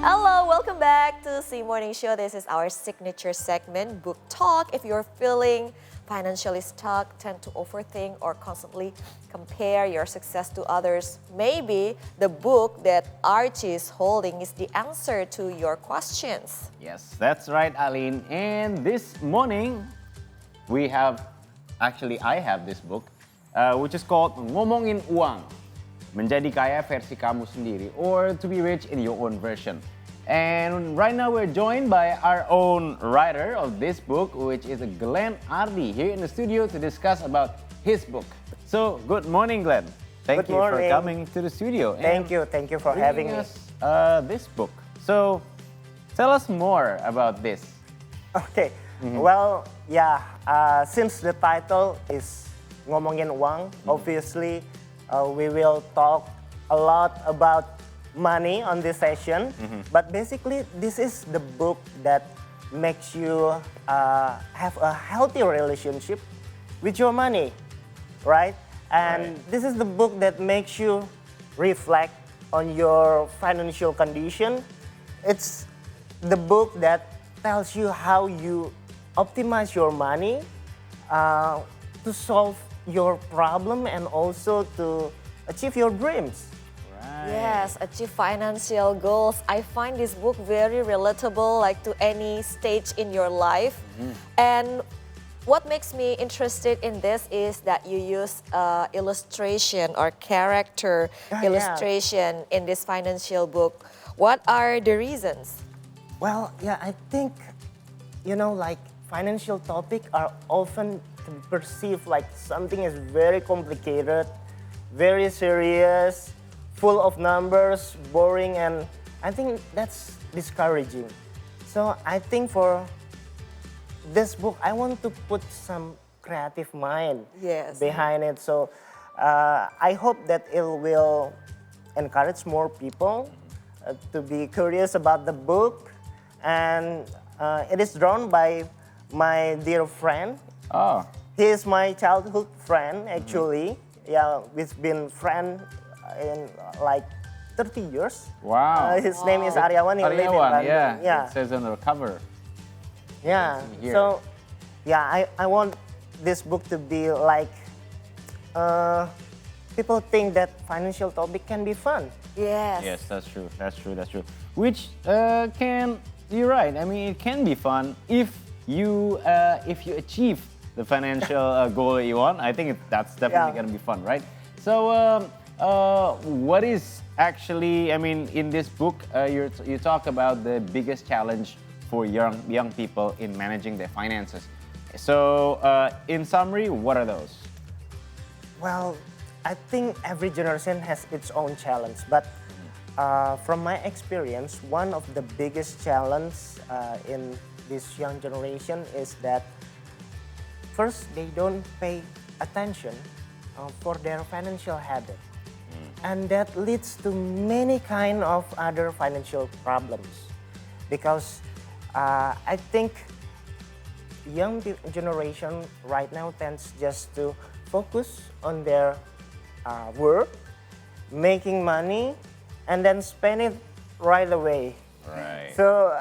Hello, welcome back to C Morning Show. This is our signature segment, Book Talk. If you're feeling financially stuck, tend to overthink or constantly compare your success to others, maybe the book that Archie is holding is the answer to your questions. Yes, that's right, Aline. And this morning, I have this book, which is called Ngomongin Uang. Menjadi Kaya Versi Kamu Sendiri, or To Be Rich in Your Own Version. And right now we're joined by our own writer of this book, which is Glenn Ardi, here in the studio to discuss about his book. So, good morning, Glenn. Thank you for coming to the studio. Thank you for having me. This book. So, tell us more about this. Okay, well, since the title is Ngomongin Uang, obviously we will talk a lot about money on this session. But basically, this is the book that makes you have a healthy relationship with your money, right? And this is the book that makes you reflect on your financial condition. It's the book that tells you how you optimize your money to solve your problem and also to achieve your dreams. Right. Yes, achieve financial goals. I find this book very relatable, like to any stage in your life. And what makes me interested in this is that you use illustration or character illustration in this financial book. What are the reasons? Well, I think, like financial topics are often perceived like something is very complicated, very serious, full of numbers, boring, and I think that's discouraging. So I think for this book, I want to put some creative mind behind it. So I hope that it will encourage more people to be curious about the book. And it is drawn by my dear friend. Oh. He is my childhood friend, actually. Yeah, we've been friends in like 30 years. Wow. His name is Aryawan. He lives in London. It says on the cover. Yeah. So, I want this book to be like people think that financial topic can be fun. Yes. Yes, that's true. Which you're right. I mean, it can be fun if you achieve the financial goal you want. I think that's definitely going to be fun, right? So, what is actually? I mean, in this book, you talk about the biggest challenge for young people in managing their finances. So, in summary, what are those? Well, I think every generation has its own challenge, but from my experience, one of the biggest challenges in this young generation is that first, they don't pay attention for their financial habit. And that leads to many kind of other financial problems. Because I think young generation right now tends just to focus on their work, making money, and then spend it right away. Right. So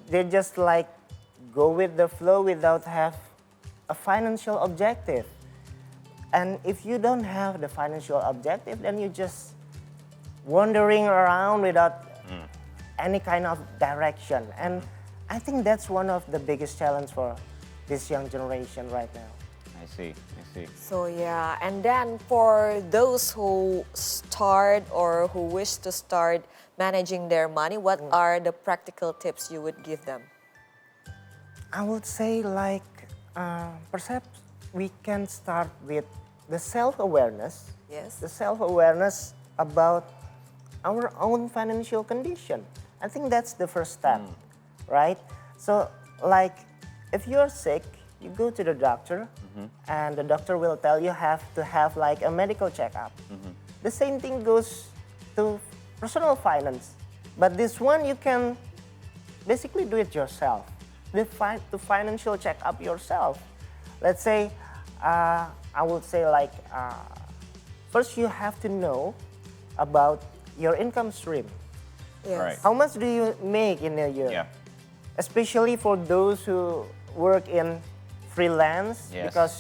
they just like go with the flow without have a financial objective. And if you don't have the financial objective, then you're just wandering around without any kind of direction. And I think that's one of the biggest challenges for this young generation right now. I see. So and then for those who start or who wish to start managing their money, what are the practical tips you would give them? I would say perhaps we can start with the self-awareness. Yes. The self-awareness about our own financial condition. I think that's the first step, right? So if you're sick, you go to the doctor and the doctor will tell you have to have like a medical checkup. The same thing goes to personal finance. But this one you can basically do it yourself. To financial check up yourself. Let's say, I would say first you have to know about your income stream. Yes. Right. How much do you make in a year? Yeah. Especially for those who work in freelance, Yes. because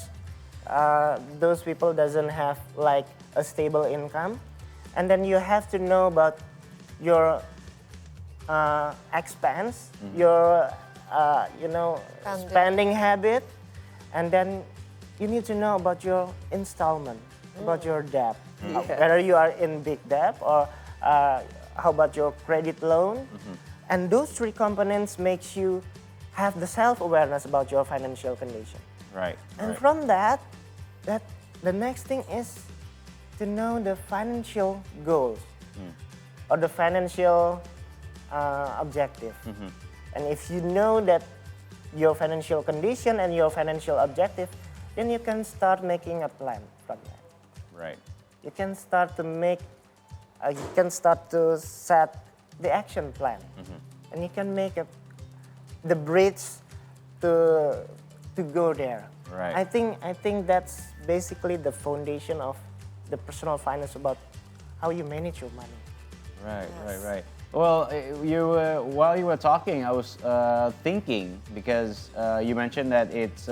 those people doesn't have like a stable income, and then you have to know about your expense, your spending habit, and then you need to know about your installment, about your debt, whether you are in big debt or how about your credit loan, and those three components makes you have the self-awareness about your financial condition. Right. And right. from that, the next thing is to know the financial goals or the financial objective. And if you know that your financial condition and your financial objective, then you can start making a plan from that. Right. You can start to set the action plan, and you can make the bridge to go there. Right. I think that's basically the foundation of the personal finance, about how you manage your money. Right, Yes. right. Well, while you were talking, I was thinking, because you mentioned that it's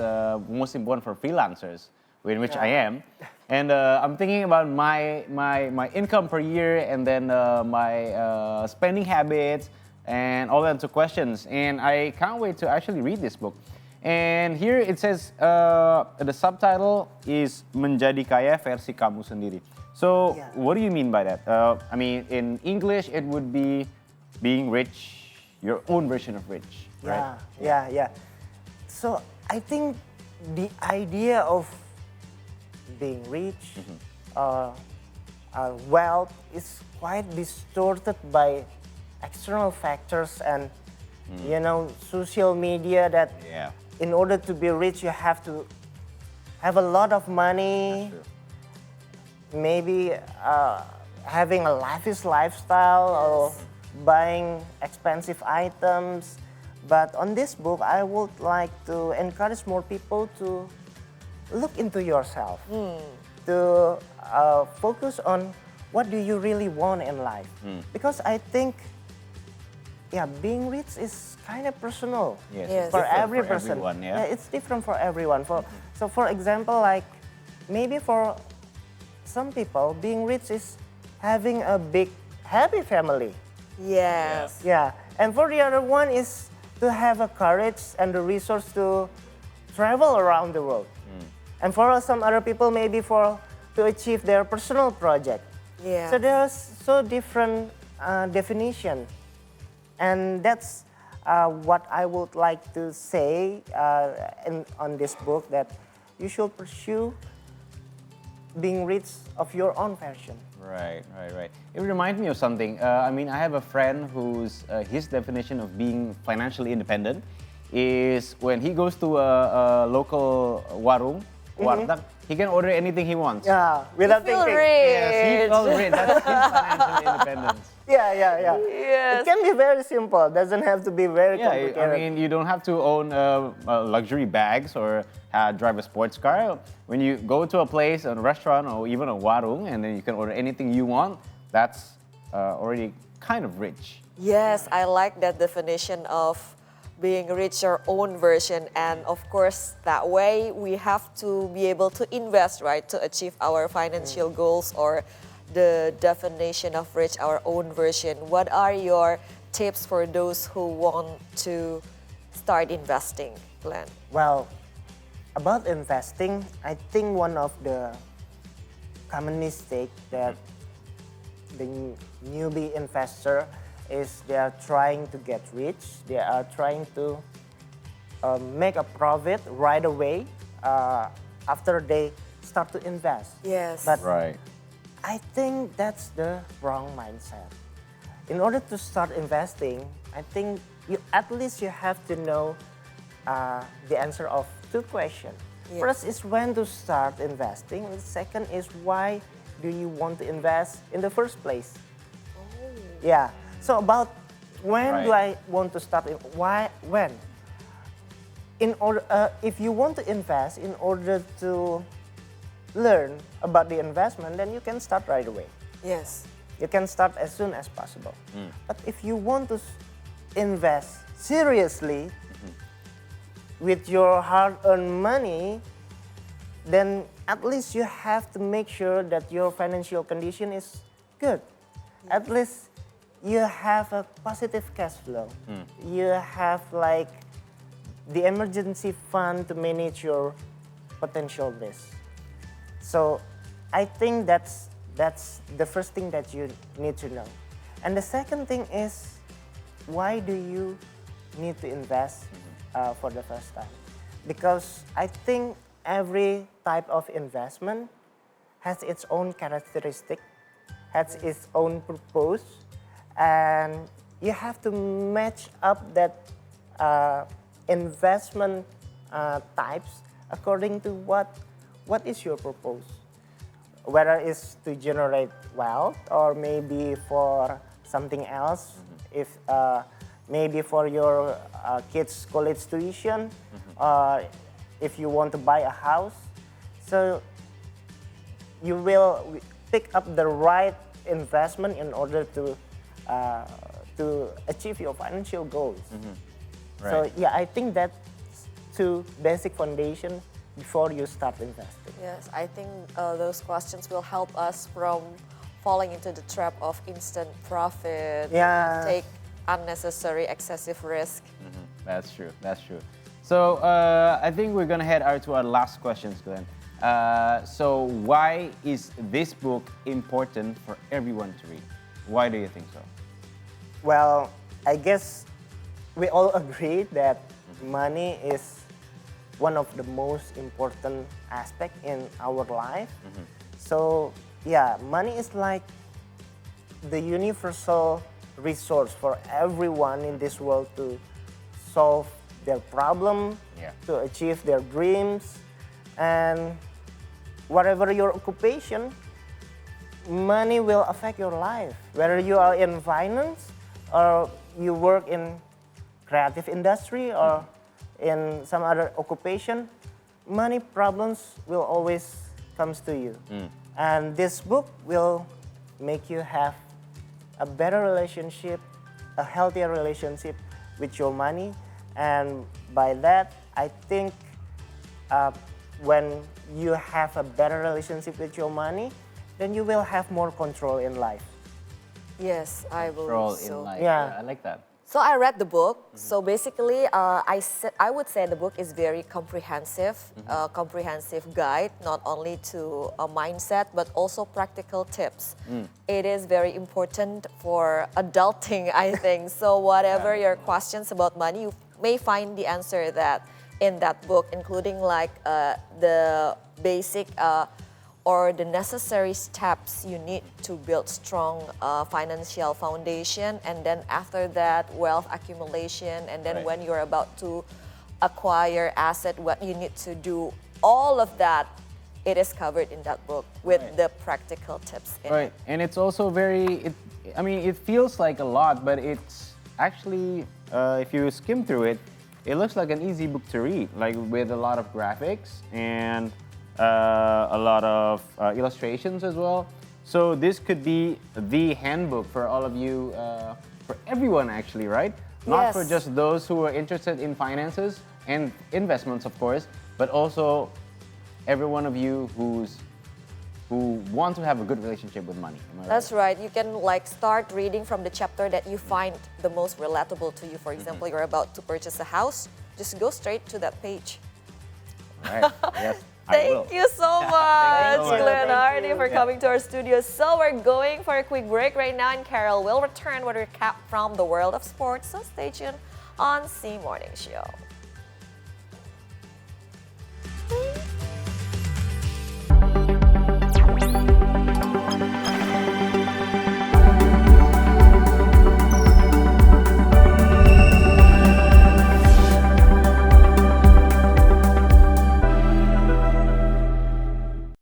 most important for freelancers, in which I am, and I'm thinking about my income per year, and then my spending habits, and all that into questions. And I can't wait to actually read this book. And here it says the subtitle is Menjadi Kaya Versi Kamu Sendiri. So Yeah. what do you mean by that? I mean, in English, it would be being rich, your own version of rich, right? Yeah. So I think the idea of being rich or wealth is quite distorted by external factors and social media, that Yeah. in order to be rich you have to have a lot of money. That's true. Maybe having a lavish lifestyle or buying expensive items. But on this book, I would like to encourage more people to look into yourself, to focus on what do you really want in life. Because I think, being rich is kind of personal Yes, Yes. it's for different every for person. everyone, yeah? It's different for everyone. So for example, like maybe for some people, being rich is having a big, happy family. Yes. Yeah, and for the other one is to have a courage and the resource to travel around the world. And for some other people, maybe to achieve their personal project. Yeah. So there are so different definition, and that's what I would like to say on this book, that you should pursue being rich of your own version. Right. It reminds me of something. I mean, I have a friend whose his definition of being financially independent is when he goes to a local warung, warteg, he can order anything he wants. Yeah, without Feel thinking. rich. Yes, he feels rich. That's his financial independence. Yeah. Yes. It can be very simple. Doesn't have to be very Yeah, complicated. I mean, you don't have to own luxury bags or drive a sports car. When you go to a place, a restaurant, or even a warung, and then you can order anything you want, that's already kind of rich. Yes, I like that definition of being rich, your own version. And of course, that way we have to be able to invest, right, to achieve our financial goals, or the definition of rich, our own version. What are your tips for those who want to start investing, Glenn? Well, about investing, I think one of the common mistake that the newbie investor is they are trying to get rich. They are trying to make a profit right away after they start to invest. Yes. But Right. I think that's the wrong mindset. In order to start investing, I think at least you have to know the answer of two questions. Yeah. First is when to start investing. The second is why do you want to invest in the first place? Yeah. So about when do I want to start? Why? When? In order, if you want to invest, in order to learn about the investment, then you can start right away. Yes. you can start as soon as possible. But if you want to invest seriously with your hard-earned money, then at least you have to make sure that your financial condition is good. At least you have a positive cash flow. You have like the emergency fund to manage your potential risk. So I think that's the first thing that you need to know. And the second thing is, why do you need to invest for the first time? Because I think every type of investment has its own characteristic, has its own purpose, and you have to match up that investment types according to what is your purpose. Whether it's to generate wealth or maybe for something else, if maybe for your kids' college tuition, or if you want to buy a house. So you will pick up the right investment in order to achieve your financial goals. Right. So yeah, I think that's two basic foundations before you start investing. Yes, I think those questions will help us from falling into the trap of instant profit, take unnecessary excessive risk. That's true. That's true. So I think we're gonna head out to our last questions, Glenn. So why is this book important for everyone to read? Why do you think so? Well, I guess we all agree that money is one of the most important aspects in our life. So yeah, money is like the universal resource for everyone in this world to solve their problem, to achieve their dreams, and whatever your occupation, money will affect your life. Whether you are in finance or you work in creative industry or in some other occupation, money problems will always comes to you. And this book will make you have a better relationship, a healthier relationship with your money. And by that, I think when you have a better relationship with your money, then you will have more control in life. Yes, I Control believe so. in life. Yeah. I like that. So I read the book. So basically, I would say the book is very comprehensive, comprehensive guide, not only to a mindset, but also practical tips. It is very important for adulting, I think. So whatever your questions about money, you may find the answer in that book, including like the basic or the necessary steps you need to build strong financial foundation, and then after that, wealth accumulation, and then when you're about to acquire asset, what you need to do, all of that, it is covered in that book with the practical tips in it. And it's also it feels like a lot, but it's actually, if you skim through it, it looks like an easy book to read, like with a lot of graphics and a lot of illustrations as well. So this could be the handbook for all of you, for everyone actually, right? Not for just those who are interested in finances and investments, of course, but also every one of you who want to have a good relationship with money. That's right. You can like start reading from the chapter that you find the most relatable to you. For example, you're about to purchase a house, just go straight to that page. Right. Yes. Thank you so much, Glenn Ardi, for coming to our studio. So we're going for a quick break right now, and Carol will return with a recap from the world of sports. So stay tuned on C Morning Show.